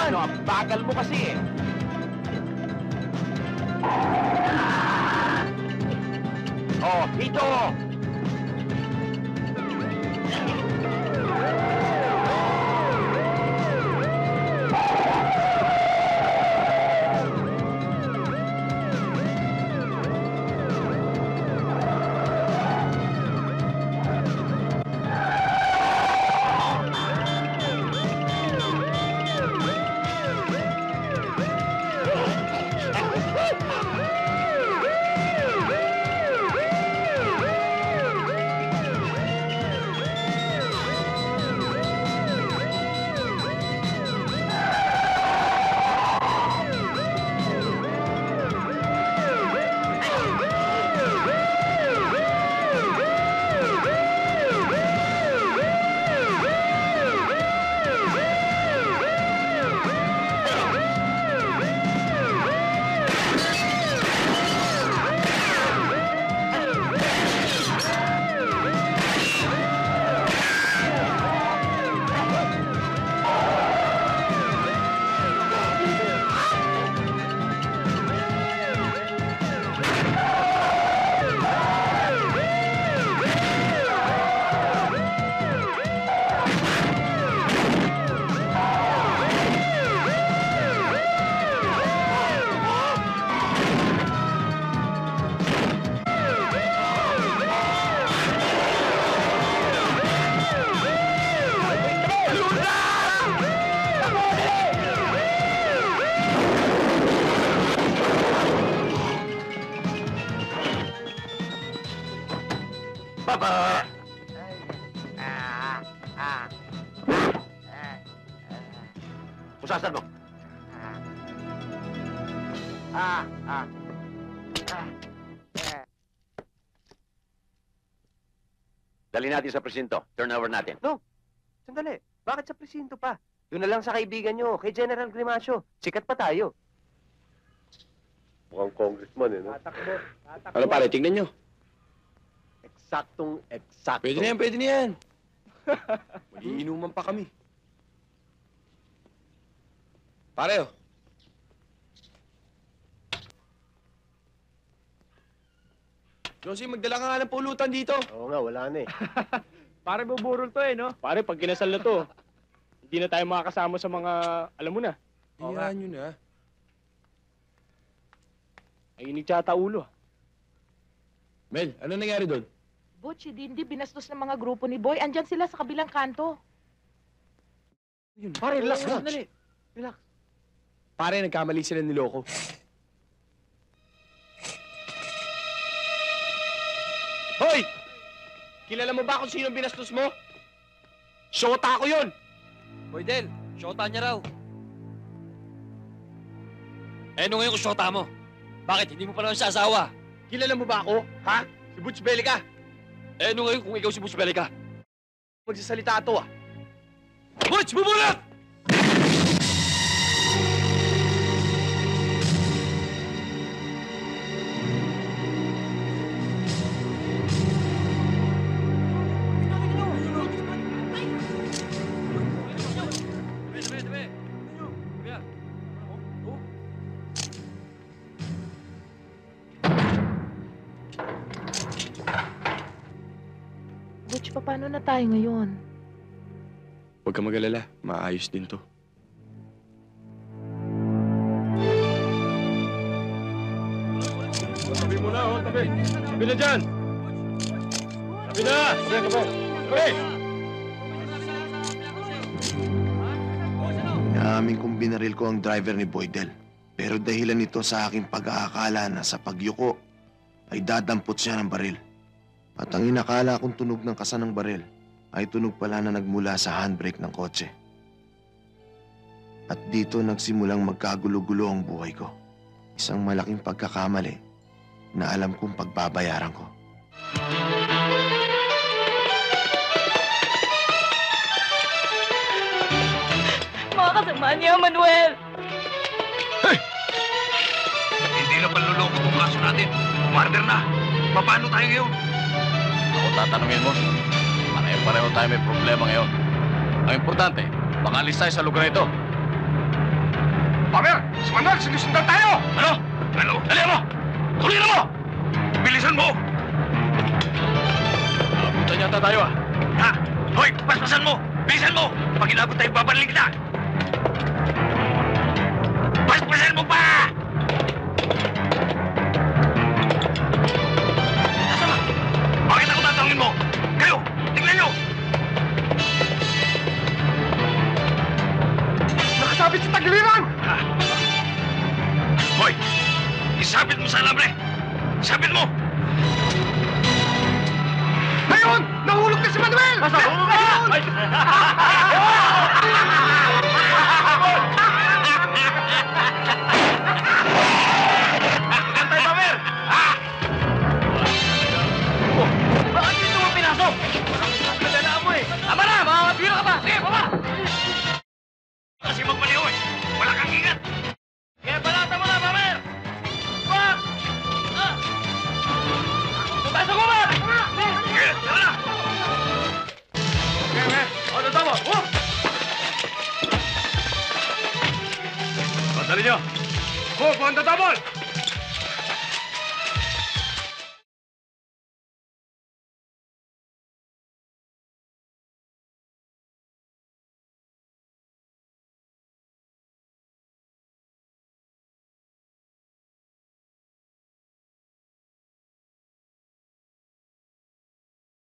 yan! Ang bagal mo kasi eh. Oh, dito! Baba! Usasan mo. Dali natin sa presinto. Turn over natin. No, sandali. Bakit sa presinto pa? Doon na lang sa kaibigan nyo, kay General Grimacio. Sikat pa tayo. Mukhang congressman eh, no? Tatakbo. Ano pare, tingnan nyo. Eksaktong eksakto. Pwede na yan, pwede na yan. Magiinuman pa kami. Pare, oh. Josie, magdala ka nga ng pulutan dito. Oo nga, wala na eh. Pare buburol to eh, no? Pare, pag kinasal na to, hindi na tayo makakasama sa mga, alam mo na. Hayaan nyo na. Ay, inig tsata ulo. Mel, ano nangyari doon? Butch, hindi binastos ng mga grupo ni Boy. Andyan sila sa kabilang kanto. Pare, relax na. Sandali. Relax. Pare, nagkamali sila niloko. Hoy! Kilala mo ba kung sino binastos mo? Shota ko yun! Boy Del, shota niya raw. Eh, ano ngayon kung shota mo? Bakit? Hindi mo pa naman siya asawa. Kilala mo ba ako? Ha? Si Butch Belica? Eh, ano ngayon kung ikaw si Butch Belica? Magsasalita to ah. Butch, bumulat! Butch, paano na tayo ngayon? Huwag ka mag-alala, maayos din to. Tabi mo na, oh, tabi. Tabi na dyan! Tabi na! Tabi ka po! Tabi! Inaamin kong binaril ko ang driver ni Boydel. Pero dahilan nito sa aking pag-aakala na sa pagyuko ay dadampot siya ng baril. At ang inakala kong tunog ng kasa ng baril ay tunog pala na nagmula sa handbrake ng kotse. At dito nagsimulang magkagulo-gulo ang buhay ko. Isang malaking pagkakamali na alam kong pagbabayaran ko. Mga kasama niya, Manuel! Hindi na panluloko itong kaso natin. Murder na. Paano tayo ngayon? Ako tatanungin mo. Pareho tayo may problema ngayon. Ang importante, makalis tayo sa lugar ito. Pamer! Si Manuel, sinusundan tayo! Ano? Ano? Dali mo! Tuloy na mo! Bilisan mo! Abutan yata tayo ah. Ha? Hoy, paspasan mo! Bilisan mo! Pag inabot tayo, babalikin kita! Paspasan mo pa! Nasaan na? Bakit ako tatangin mo? Kayo! Tingnan nyo! Nakasabit sa tagiliran! Ha? Hoy! Isabit mo sa alambre! Isabit mo! Ayun! Nahulog na si Manuel! Ay! Antay, Pamer! Ha? Oh, bakit dito mo pinasok? Walang kadalaan mo eh. Tama na! Makakatwira ka pa! Sige, baba! Kasi magmaliw eh. Wala kang ingat. Kaya balata mo na, Pamer! Wag! Ah! Punta sa gubat! Sige, tara na! Ano tama? Oh! Padali niyo! Oh, buwan na tabol!